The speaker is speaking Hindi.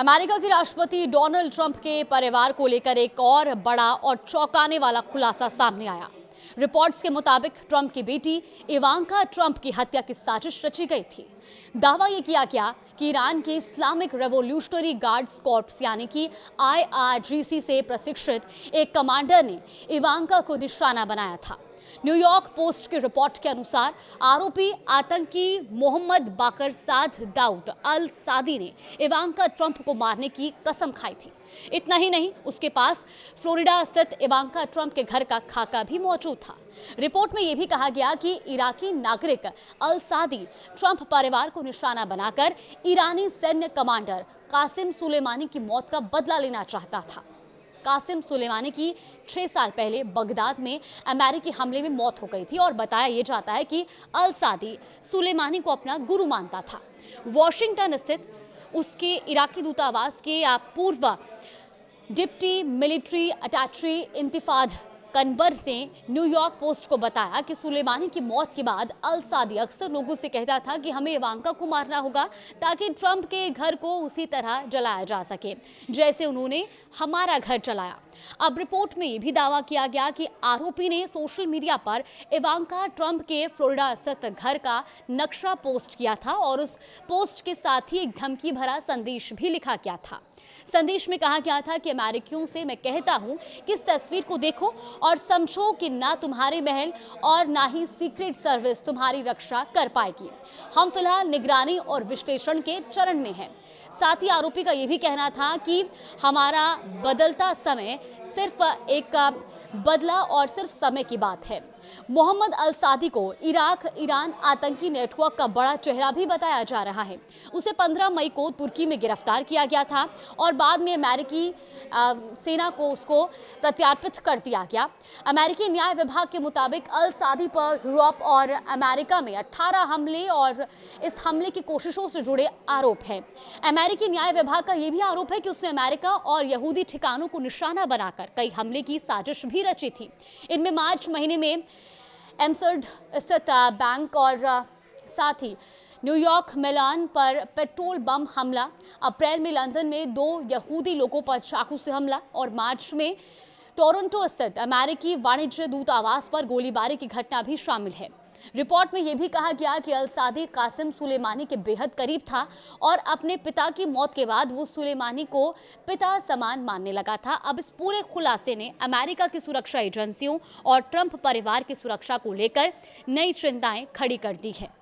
अमेरिका के राष्ट्रपति डोनाल्ड ट्रंप के परिवार को लेकर एक और बड़ा और चौंकाने वाला खुलासा सामने आया। रिपोर्ट्स के मुताबिक ट्रंप की बेटी इवांका ट्रंप की हत्या की साजिश रची गई थी। दावा यह किया गया कि ईरान के इस्लामिक रेवोल्यूशनरी गार्ड्स कॉर्प्स यानी कि IRGC से प्रशिक्षित एक कमांडर ने इवांका को निशाना बनाया था। न्यूयॉर्क पोस्ट की रिपोर्ट के अनुसार आरोपी आतंकी मोहम्मद बाकर साद दाऊद अल सादी ने इवांका ट्रंप को मारने की कसम खाई थी। इतना ही नहीं, उसके पास फ्लोरिडा स्थित इवांका ट्रंप के घर का खाका भी मौजूद था। रिपोर्ट में यह भी कहा गया कि इराकी नागरिक अल सादी ट्रंप परिवार को निशाना बनाकर ईरानी सैन्य कमांडर कासिम सुलेमानी की मौत का बदला लेना चाहता था। कासिम सुलेमानी की 6 साल पहले बगदाद में अमेरिकी हमले में मौत हो गई थी और बताया यह जाता है कि अल सादी सुलेमानी को अपना गुरु मानता था। वॉशिंगटन स्थित उसके इराकी दूतावास के पूर्व डिप्टी मिलिट्री अटैची इंतिफाद कनबर ने न्यूयॉर्क पोस्ट को बताया कि सुलेमानी की मौत के बाद अल सादी अक्सर लोगों से कहता था कि हमें इवांका को मारना होगा ताकि ट्रंप के घर को उसी तरह जलाया जा सके जैसे उन्होंने हमारा घर जलाया। अब रिपोर्ट में यह भी दावा किया गया कि आरोपी ने सोशल मीडिया पर इवांका ट्रंप के फ्लोरिडा स्थित घर का नक्शा पोस्ट किया था और उस पोस्ट के साथ ही एक धमकी भरा संदेश भी लिखा गया था। संदेश में कहा गया था कि अमेरिकियों से मैं कहता हूं कि इस तस्वीर को देखो और समझो कि ना तुम्हारे महल और ना ही सीक्रेट सर्विस तुम्हारी रक्षा कर पाएगी। हम फिलहाल निगरानी और विश्लेषण के चरण में हैं। साथ ही आरोपी का यह भी कहना था कि हमारा बदलता समय सिर्फ एक बदला और सिर्फ समय की बात है। मोहम्मद अल सादी को इराक ईरान आतंकी नेटवर्क का बड़ा चेहरा भी बताया जा रहा है। उसे 15 मई को तुर्की में गिरफ्तार किया गया था और बाद में अमेरिकी सेना को उसको प्रत्यार्पित कर दिया गया। अमेरिकी न्याय विभाग के मुताबिक अल सादी पर यूरोप और अमेरिका में 18 हमले और इस हमले की कोशिशों से जुड़े आरोप हैं। अमेरिकी न्याय विभाग का यह भी आरोप है कि उसने अमेरिका और यहूदी ठिकानों को निशाना बनाकर कई हमले की साजिश भी रची थी। इनमें मार्च महीने में एम्स्टर्डम स्थित बैंक और साथ ही न्यूयॉर्क मिलान पर पेट्रोल बम हमला, अप्रैल में लंदन में 2 यहूदी लोगों पर चाकू से हमला और मार्च में टोरंटो स्थित अमेरिकी वाणिज्य दूतावास पर गोलीबारी की घटना भी शामिल है। रिपोर्ट में यह भी कहा गया कि अल सादी कासिम सुलेमानी के बेहद करीब था और अपने पिता की मौत के बाद वो सुलेमानी को पिता समान मानने लगा था। अब इस पूरे खुलासे ने अमेरिका की सुरक्षा एजेंसियों और ट्रंप परिवार की सुरक्षा को लेकर नई चिंताएं खड़ी कर दी है।